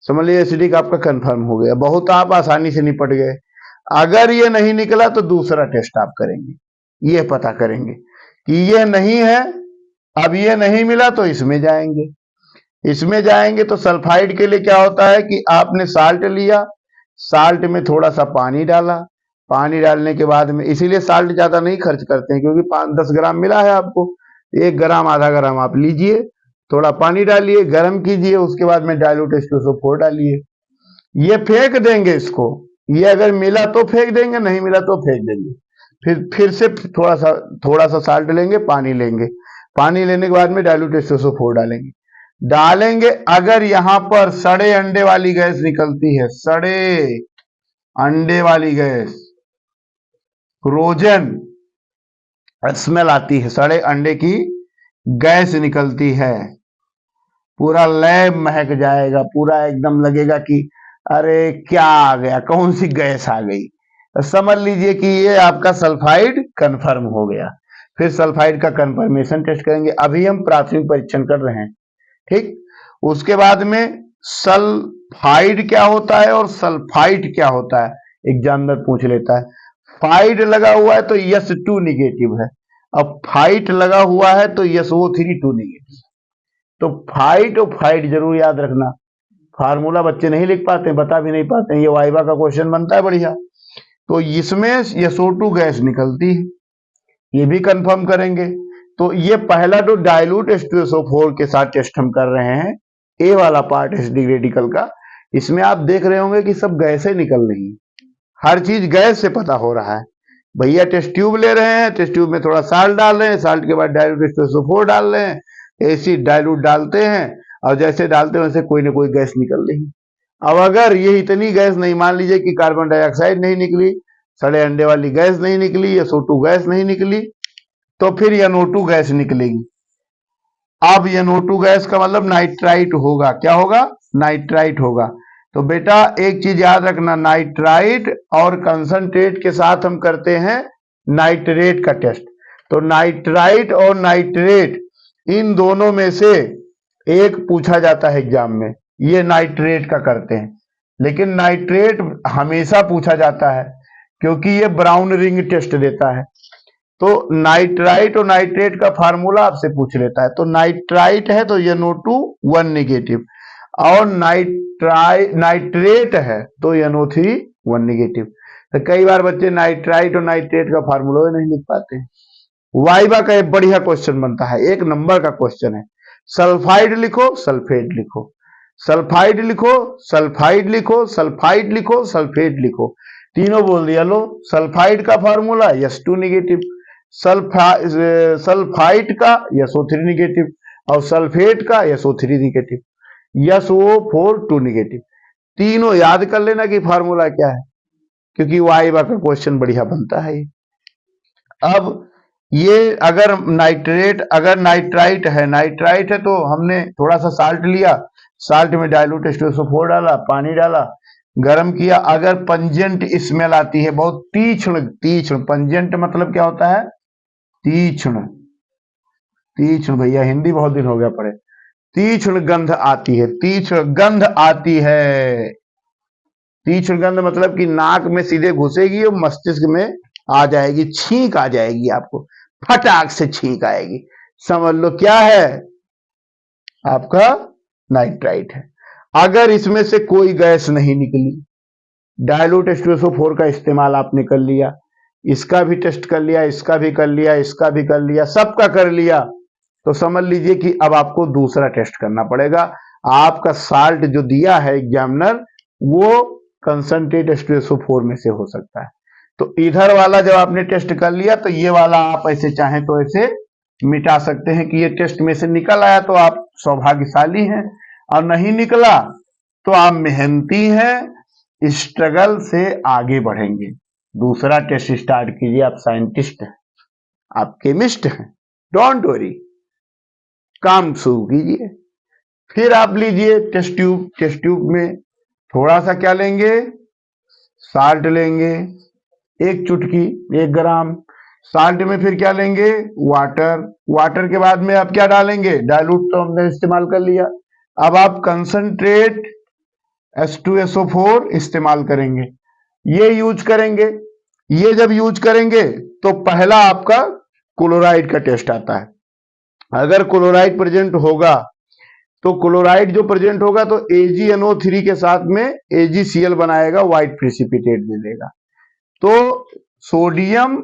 समझ लीजिए एसिडिक आपका कंफर्म हो गया, बहुत आप आसानी से निपट गए। अगर ये नहीं निकला तो दूसरा टेस्ट आप करेंगे, ये पता करेंगे कि ये नहीं है, अब ये नहीं मिला तो इसमें जाएंगे। तो सल्फाइड के लिए क्या होता है कि आपने साल्ट लिया, साल्ट में थोड़ा सा पानी डाला, पानी डालने के बाद में, इसीलिए साल्ट ज्यादा नहीं खर्च करते हैं क्योंकि 5-10 ग्राम मिला है आपको, 1 ग्राम आधा ग्राम आप लीजिए, थोड़ा पानी डालिए, गर्म कीजिए, उसके बाद में डाइल्यूट H2SO4 डालिए, ये फेंक देंगे इसको। ये अगर मिला तो फेंक देंगे, नहीं मिला तो फेंक देंगे। फिर से थोड़ा सा साल्ट लेंगे, पानी लेंगे, पानी लेने के बाद में डाइल्यूट H2SO4 डालेंगे। अगर यहां पर सड़े अंडे वाली गैस निकलती है, सड़े अंडे वाली गैस, रोजन स्मेल आती है, सड़े अंडे की गैस निकलती है, पूरा लैब महक जाएगा, पूरा एकदम लगेगा कि अरे क्या आ गया, कौन सी गैस आ गई, तो समझ लीजिए कि ये आपका सल्फाइड कंफर्म हो गया। फिर सल्फाइड का कंफर्मेशन टेस्ट करेंगे, अभी हम प्राथमिक परीक्षण कर रहे हैं, ठीक। उसके बाद में सल्फाइड क्या होता है और सल्फाइड क्या होता है, एग्जामिनर पूछ लेता है। फाइड लगा हुआ है तो S2 निगेटिव है, अब फाइट लगा हुआ है तो SO3 2 निगेटिव। तो फाइट और फाइट जरूर याद रखना, फार्मूला बच्चे नहीं लिख पाते, बता भी नहीं पाते, ये वाइवा का क्वेश्चन बनता है बढ़िया। तो इसमें SO2 गैस निकलती है, ये भी कंफर्म करेंगे। तो ये पहला तो डाइल्यूट H2SO4 के साथ टेस्ट हम कर रहे हैं, ए वाला पार्ट एसिडिक रेडिकल का। इसमें आप देख रहे होंगे कि सब गैसें निकल रही हैं, हर चीज गैस से पता हो रहा है। भैया टेस्ट ट्यूब ले रहे हैं, टेस्ट ट्यूब में थोड़ा साल्ट डाल रहे हैं, साल्ट के बाद डाइल्यूट H2SO4 डाल रहे हैं, एसिड डाइल्यूट डालते हैं, और जैसे डालते हैं वैसे कोई ना कोई गैस निकल रही। अब अगर ये इतनी गैस नहीं, मान लीजिए कि कार्बन डाइऑक्साइड नहीं निकली, सड़े अंडे वाली गैस नहीं निकली, SO2 गैस नहीं निकली, तो फिर NO2 गैस निकलेगी। अब NO2 गैस का मतलब नाइट्राइट होगा, क्या होगा? नाइट्राइट होगा। तो बेटा एक चीज याद रखना, नाइट्राइट और कंसंट्रेट के साथ हम करते हैं नाइट्रेट का टेस्ट। तो नाइट्राइट और नाइट्रेट इन दोनों में से एक पूछा जाता है एग्जाम में, ये नाइट्रेट का करते हैं, लेकिन नाइट्रेट हमेशा पूछा जाता है क्योंकि ये ब्राउन रिंग टेस्ट देता है। तो नाइट्राइट और नाइट्रेट का फार्मूला आपसे पूछ लेता है, तो नाइट्राइट है तो NO2 1 निगेटिव, और नाइट्रेट है तो NO3 1 निगेटिव। तो कई बार बच्चे नाइट्राइट और नाइट्रेट का फार्मूला नहीं लिख पाते। वाइवा का एक बढ़िया क्वेश्चन बनता है, 1 नंबर का क्वेश्चन है, सल्फाइड लिखो, सल्फेट लिखो, सल्फाइड लिखो, सल्फाइड लिखो, सल्फाइड लिखो, सल्फेट लिखो, तीनों बोल दिया। लो, सल्फाइड का फार्मूला S2 निगेटिव, सल्फाइड का SO3 निगेटिव, और सल्फेट का SO3 निगेटिव, SO4 2 निगेटिव। तीनों याद कर लेना कि फार्मूला क्या है, क्योंकि वाइवा का क्वेश्चन बढ़िया बनता है। अब ये अगर नाइट्राइट है तो हमने थोड़ा सा साल्ट लिया, साल्ट में डाइल्यूट H2SO4 डाला, पानी डाला, गर्म किया। अगर पंजेंट स्मेल आती है, बहुत तीक्ष्ण, पंजेंट मतलब क्या होता है? तीक्ष्ण, भैया हिंदी बहुत दिन हो गया पढ़े, तीक्ष्ण गंध आती है, तीक्ष्ण गंध मतलब कि नाक में सीधे घुसेगी और मस्तिष्क में आ जाएगी, छींक आ जाएगी, आपको फटाक से छींक आएगी, समझ लो क्या है, आपका नाइट्राइट है। अगर इसमें से कोई गैस नहीं निकली, डायलूट H2SO4 का इस्तेमाल आपने कर लिया, इसका भी टेस्ट कर लिया, इसका भी कर लिया, इसका भी कर लिया, सबका कर लिया, तो समझ लीजिए कि अब आपको दूसरा टेस्ट करना पड़ेगा। आपका साल्ट जो दिया है एग्जामिनर वो कंसंट्रेट H2SO4 में से हो सकता है। तो इधर वाला जब आपने टेस्ट कर लिया तो ये वाला आप ऐसे चाहें तो ऐसे मिटा सकते हैं कि ये टेस्ट में से निकल आया तो आप सौभाग्यशाली हैं, और नहीं निकला तो आप मेहनती हैं, स्ट्रगल से आगे बढ़ेंगे। दूसरा टेस्ट स्टार्ट कीजिए, आप साइंटिस्ट हैं, आप केमिस्ट हैं, डोंट वरी, काम शुरू कीजिए। फिर आप लीजिए टेस्ट ट्यूब, टेस्ट ट्यूब में थोड़ा सा क्या लेंगे, साल्ट लेंगे, 1 चुटकी 1 ग्राम साल्ट में, फिर क्या लेंगे, वाटर, वाटर के बाद में आप क्या डालेंगे, डाइल्यूट तो हमने इस्तेमाल कर लिया, अब आप कंसंट्रेट H2SO4 इस्तेमाल करेंगे, ये यूज करेंगे। ये जब यूज करेंगे तो पहला आपका क्लोराइड का टेस्ट आता है। अगर क्लोराइड प्रेजेंट होगा तो क्लोराइड जो प्रेजेंट होगा तो AgNO3 के साथ में AgCl बनाएगा, व्हाइट प्रेसिपिटेट दे देगा। तो सोडियम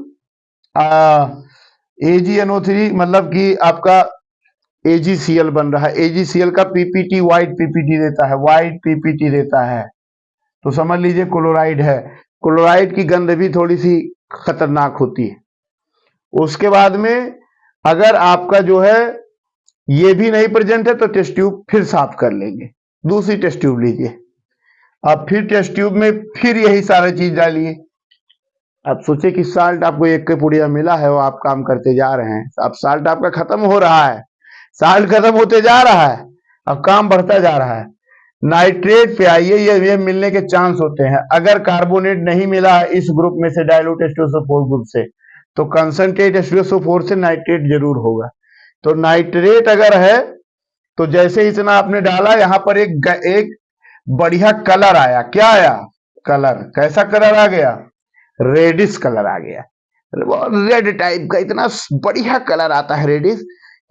AgNO3 मतलब कि आपका AgCl बन रहा है, AgCl का PPT व्हाइट PPT देता है, व्हाइट PPT देता है, तो समझ लीजिए क्लोराइड है। क्लोराइड की गंध भी थोड़ी सी खतरनाक होती है। उसके बाद में अगर आपका जो है ये भी नहीं प्रेजेंट है तो टेस्ट ट्यूब फिर साफ कर लेंगे, दूसरी टेस्ट ट्यूब लीजिए, अब फिर टेस्ट ट्यूब में फिर यही सारी चीज डालिए। आप सोचे कि साल्ट आपको 1 के पुड़िया मिला है, वो आप काम करते जा रहे हैं, अब साल्ट आपका खत्म हो रहा है, साल्ट खत्म होते जा रहा है, अब काम बढ़ता जा रहा है। नाइट्रेट पे आइए, ये मिलने के चांस होते हैं। अगर कार्बोनेट नहीं मिला है इस ग्रुप में से, डाइल्यूट H2SO4 ग्रुप से, तो कंसंट्रेट H2SO4 से नाइट्रेट जरूर होगा। तो नाइट्रेट अगर है तो जैसे इतना आपने डाला, यहां पर एक बढ़िया कलर आया, क्या आया, कलर, कैसा कलर आ गया, रेडिश कलर आ गया, रेड टाइप का, इतना बढ़िया कलर आता है रेडिश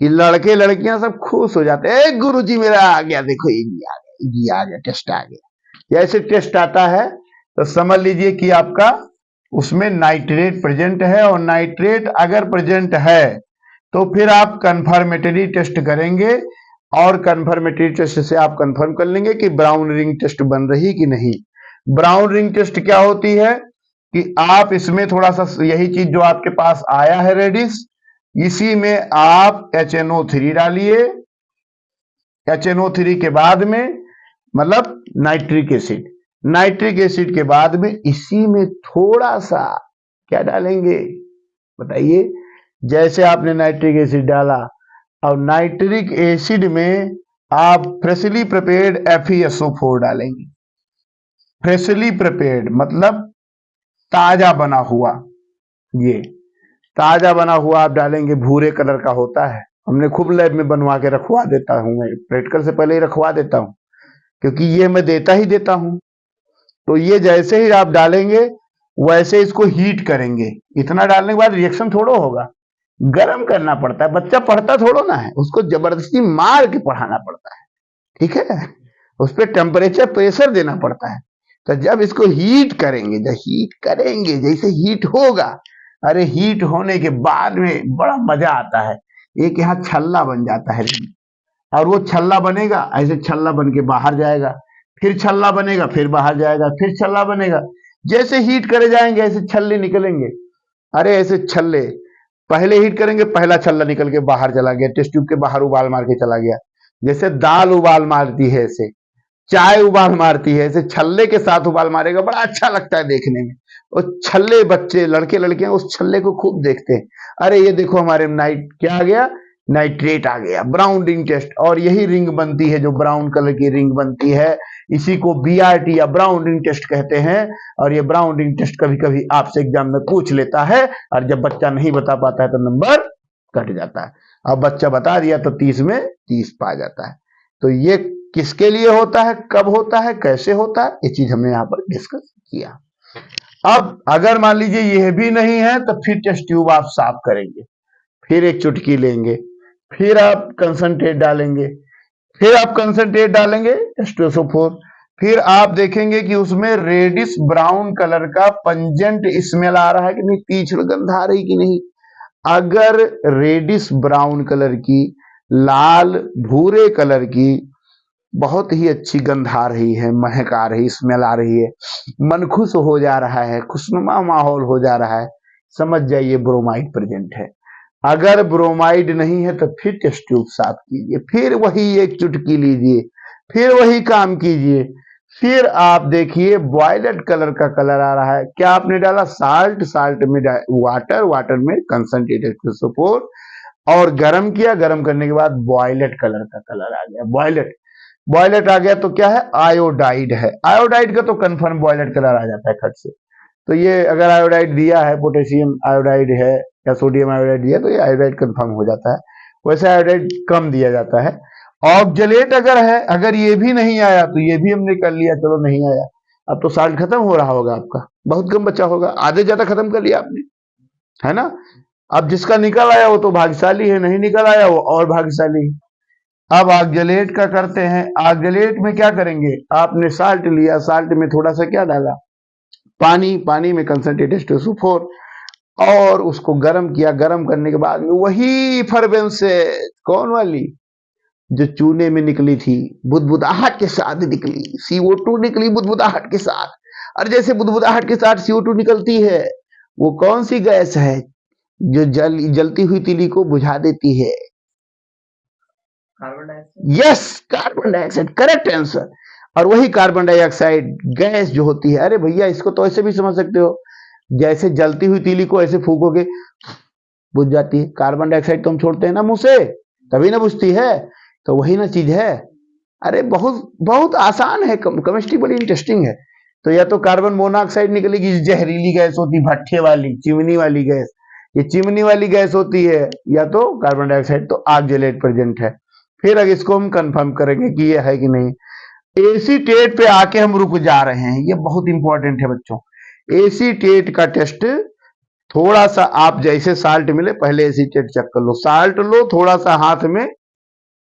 कि लड़के लड़कियां सब खुश हो जाते हैं, गुरुजी मेरा आ गया, देखो ये आ गया, ये आ गया, टेस्ट आ गया। जैसे टेस्ट आता है तो समझ लीजिए कि आपका उसमें नाइट्रेट प्रेजेंट है, और नाइट्रेट अगर प्रेजेंट है तो फिर आप कंफर्मेटरी टेस्ट करेंगे, और कंफर्मेटरी टेस्ट से आप कंफर्म कर लेंगे कि ब्राउन रिंग टेस्ट बन रही कि नहीं। ब्राउन रिंग टेस्ट क्या होती है कि आप इसमें थोड़ा सा यही चीज जो आपके पास आया है रेडिश, इसी में आप HNO3 डालिए, HNO3 के बाद में मतलब नाइट्रिक एसिड, नाइट्रिक एसिड के बाद में इसी में थोड़ा सा क्या डालेंगे बताइए, जैसे आपने नाइट्रिक एसिड डाला, और नाइट्रिक एसिड में आप फ्रेशली प्रिपेयर्ड FeSO4 डालेंगे। फ्रेशली प्रिपेयर्ड मतलब ताजा बना हुआ, ये ताजा बना हुआ आप डालेंगे, भूरे कलर का होता है, हमने खूब लैब में बनवा के रखवा देता हूं, मैं प्रैक्टिकल से पहले ही रखवा देता हूं, क्योंकि ये मैं देता ही देता हूं। तो ये जैसे ही आप डालेंगे वैसे इसको हीट करेंगे, इतना डालने के बाद रिएक्शन थोड़ा होगा, गर्म करना पड़ता है, बच्चा पढ़ता थोड़ा ना है, उसको जबरदस्ती मार के पढ़ाना पड़ता है, ठीक है, उस पर टेम्परेचर प्रेशर देना पड़ता है। तो जब इसको हीट करेंगे, जब हीट करेंगे, जैसे हीट होगा, अरे हीट होने के बाद में बड़ा मजा आता है, एक यहाँ छल्ला बन जाता है, और वो छल्ला बनेगा, ऐसे छल्ला बन के बाहर जाएगा, फिर छल्ला बनेगा, फिर बाहर जाएगा, फिर छल्ला बनेगा, जैसे हीट करे जाएंगे ऐसे छल्ले निकलेंगे। अरे ऐसे छल्ले पहले हीट करेंगे, पहला छल्ला निकल के बाहर चला गया, टेस्ट ट्यूब के बाहर उबाल मार के चला गया, जैसे दाल उबाल मारती है, ऐसे चाय उबाल मारती है, ऐसे छल्ले के साथ उबाल मारेगा, बड़ा अच्छा लगता है देखने में। और छल्ले बच्चे लड़के लड़कियां उस छल्ले को खूब देखते हैं, अरे ये देखो हमारे नाइट क्या आ गया, नाइट्रेट आ गया, ब्राउन रिंग टेस्ट, और यही रिंग बनती है जो ब्राउन कलर की रिंग बनती है, इसी को BRT या ब्राउन रिंग टेस्ट कहते हैं। और ये ब्राउन रिंग टेस्ट कभी कभी आपसे एग्जाम में पूछ लेता है, और जब बच्चा नहीं बता पाता है तो नंबर कट जाता है, अब बच्चा बता दिया तो 30 में 30 पा जाता है। तो ये किसके लिए होता है, कब होता है, कैसे होता है, ये चीज हमने यहाँ पर डिस्कस किया। अब अगर मान लीजिए यह भी नहीं है तो फिर टेस्ट ट्यूब आप साफ करेंगे, फिर एक चुटकी लेंगे, फिर आप कंसंट्रेट डालेंगे, फिर आप कंसंट्रेट डालेंगे H2SO4, फिर आप देखेंगे कि उसमें रेडिश ब्राउन कलर का पंजेंट स्मेल आ रहा है कि नहीं, तीक्ष्ण गंध आ रही कि नहीं। अगर रेडिश ब्राउन कलर की, लाल भूरे कलर की बहुत ही अच्छी गंध आ रही है, महक आ रही, स्मेल आ रही है, मन खुश हो जा रहा है, खुशनुमा माहौल हो जा रहा है, समझ जाइए ब्रोमाइड प्रेजेंट है। अगर ब्रोमाइड नहीं है तो फिर टेस्ट ट्यूब साफ कीजिए, फिर वही एक चुटकी लीजिए, फिर वही काम कीजिए, फिर आप देखिए वॉयलेट कलर का कलर आ रहा है। क्या आपने डाला? साल्ट, साल्ट में वाटर, वाटर में कंसंट्रेटेड H2SO4 और गर्म किया, गर्म करने के बाद वॉयलेट कलर का कलर आ गया। वॉयलेट, वॉयलेट आ गया तो क्या है? आयोडाइड है। आयोडाइड का तो कंफर्म वॉयलेट कलर आ जाता है खट से। तो ये अगर आयोडाइड दिया है, पोटेशियम आयोडाइड है या सोडियम आयोडाइड दिया, तो ये आयोडाइड कंफर्म हो जाता है। वैसे आयोडाइड कम दिया जाता है। ऑक्जेलेट अगर है, अगर ये भी नहीं आया तो ये भी हमने कर लिया, चलो नहीं आया, अब तो साल्ट खत्म हो रहा होगा आपका, बहुत कम बचा होगा, आधे ज्यादा खत्म कर लिया आपने, है ना। अब जिसका निकल आया वो तो भाग्यशाली है, नहीं निकल आया वो और भाग्यशाली है। अब ऑक्जेलेट का करते हैं। ऑक्जेलेट में क्या करेंगे? आपने साल्ट लिया, साल्ट में थोड़ा सा क्या डाला? पानी, पानी में कंसंट्रेटेड H2SO4 और उसको गर्म किया। गर्म करने के बाद में वही फॉर्मेंस से, कौन वाली जो चूने में निकली थी, बुदबुदाहट के साथ निकली, CO2 निकली बुदबुदाहट के साथ। और जैसे बुदबुदाहट के साथ CO2 निकलती है, वो कौन सी गैस है जो जलती हुई तीली को बुझा देती है? Carbon dioxide. Yes, carbon dioxide, correct answer. और वही कार्बन डाइऑक्साइड गैस जो होती है, अरे भैया इसको तो ऐसे भी समझ सकते हो, जैसे जलती हुई तीली को ऐसे फूकोगे बुझ जाती है। कार्बन डाइऑक्साइड तो हम छोड़ते हैं ना मुंह से, तभी ना बुझती है, तो वही ना चीज है। अरे बहुत बहुत आसान है, केमिस्ट्री बड़ी इंटरेस्टिंग है। तो या तो कार्बन मोनोऑक्साइड निकलेगी, जहरीली गैस होती, भट्ठे वाली, चिमनी वाली गैस, ये चिमनी वाली गैस होती है, या तो कार्बन डाइऑक्साइड, तो ऑक्जेलेट प्रेजेंट है। फिर अगर इसको हम कंफर्म करेंगे कि ये है कि नहीं। एसीटेट पे आके हम रुक जा रहे हैं, ये बहुत इंपॉर्टेंट है बच्चों। एसीटेट का टेस्ट थोड़ा सा, आप जैसे साल्ट मिले पहले एसीटेट चेक कर लो। साल्ट लो, थोड़ा सा हाथ में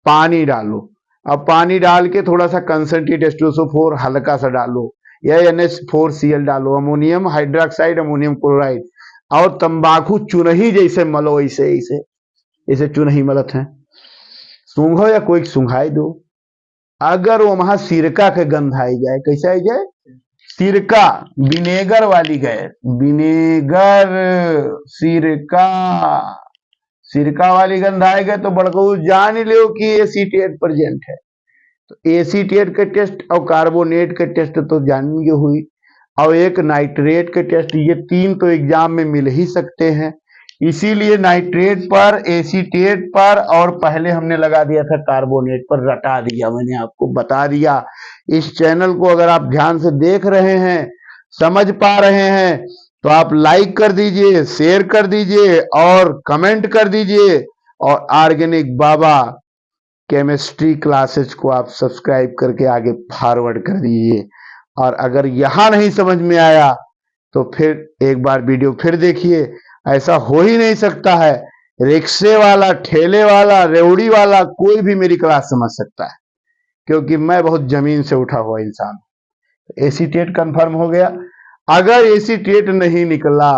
पानी डालो, अब पानी डाल के थोड़ा सा कंसंट्रेट H2SO4 हल्का सा डालो, या NH4Cl डालो, अमोनियम हाइड्रोक्साइड, अमोनियम क्लोराइड, और तंबाकू चुनही जैसे मलो, ऐसे ऐसे ऐसे चुनही मलत है, सूंघो या कोई सुंघाई दो। अगर वो वहां सिरका के गंध आई जाए, कैसे आई जाए? सिरका, विनेगर वाली गैस, विनेगर, सिरका, सिरका वाली गंध आएगा तो बड़कू जान लो कि एसीटेट प्रेजेंट है। तो एसीटेट के टेस्ट और कार्बोनेट के टेस्ट तो जानेंगे हुई, और एक नाइट्रेट के टेस्ट, ये तीन तो एग्जाम में मिल ही सकते हैं। इसीलिए नाइट्रेट पर, एसीटेट पर, और पहले हमने लगा दिया था कार्बोनेट पर, रटा दिया, मैंने आपको बता दिया। इस चैनल को अगर आप ध्यान से देख रहे हैं, समझ पा रहे हैं, तो आप लाइक कर दीजिए, शेयर कर दीजिए और कमेंट कर दीजिए, और ऑर्गेनिक बाबा केमिस्ट्री क्लासेस को आप सब्सक्राइब करके आगे फॉरवर्ड कर दीजिए। और अगर यहां नहीं समझ में आया तो फिर एक बार वीडियो फिर देखिए। ऐसा हो ही नहीं सकता है, रिक्शे वाला, ठेले वाला, रेवड़ी वाला, कोई भी मेरी क्लास समझ सकता है, क्योंकि मैं बहुत जमीन से उठा हुआ इंसान। एसीटेट कंफर्म हो गया। अगर एसीटेट नहीं निकला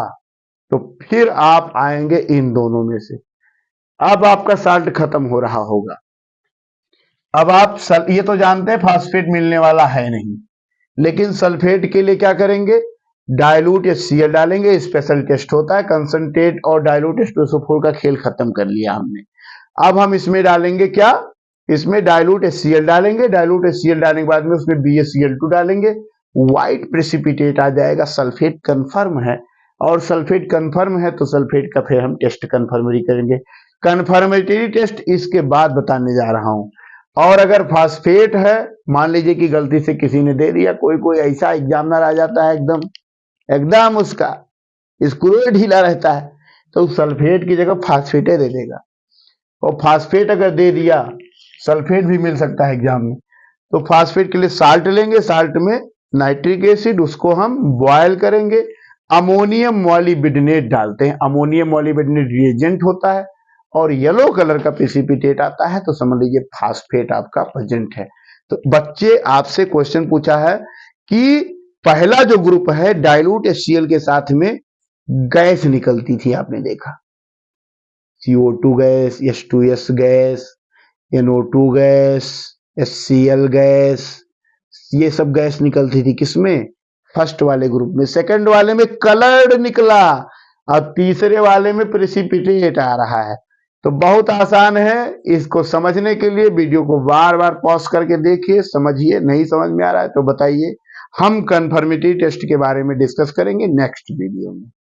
तो फिर आप आएंगे इन दोनों में से। अब आपका साल्ट खत्म हो रहा होगा। अब आप ये तो जानते हैं फास्फेट मिलने वाला है नहीं, लेकिन सल्फेट के लिए क्या करेंगे? डाइल्यूट HCl डालेंगे, स्पेशल टेस्ट होता है। कंसंट्रेट और डाइल्यूट H2SO4 का खेल खत्म कर लिया हमने। अब हम इसमें डालेंगे क्या? इसमें डाइल्यूट HCl डालेंगे, डाइल्यूट HCl डालने के बाद में उसमें BaCl2 डालेंगे, व्हाइट प्रेसिपिटेट आ जाएगा, सल्फेट कंफर्म है। और सल्फेट कंफर्म है तो सल्फेट का फिर हम टेस्ट कंफर्मरी करेंगे। कंफर्मेटरी टेस्ट इसके बाद बताने जा रहा हूं। और अगर फास्फेट है, मान लीजिए कि गलती से किसी ने दे दिया, कोई कोई ऐसा एग्जामिनर आ जाता है एकदम एकदम उसका स्क्रू ढीला रहता है, तो सल्फेट की जगह फास्फेट दे देगा। और फास्फेट अगर दे दिया, सल्फेट भी मिल सकता है एग्जाम में, तो फास्फेट के लिए साल्ट लेंगे, साल्ट में नाइट्रिक एसिड, उसको हम बॉयल करेंगे, अमोनियम मॉलिब्डेनेट डालते हैं। अमोनियम मॉलिब्डेनेट रिएजेंट होता है और येलो कलर का प्रेसिपिटेट आता है, तो समझ लीजिए फास्फेट आपका प्रेजेंट है। तो बच्चे आपसे क्वेश्चन पूछा है कि पहला जो ग्रुप है डाइल्यूट HCl के साथ में गैस निकलती थी, आपने देखा CO2 gas, H2S gas, NO2 gas, HCl gas, ये सब गैस निकलती थी किसमें? फर्स्ट वाले ग्रुप में। सेकंड वाले में कलर्ड निकला और तीसरे वाले में प्रेसिपिटेट आ रहा है। तो बहुत आसान है, इसको समझने के लिए वीडियो को बार बार पॉज करके देखिए, समझिए। नहीं समझ में आ रहा है तो बताइए, हम कन्फर्मिटी टेस्ट के बारे में डिस्कस करेंगे नेक्स्ट वीडियो में।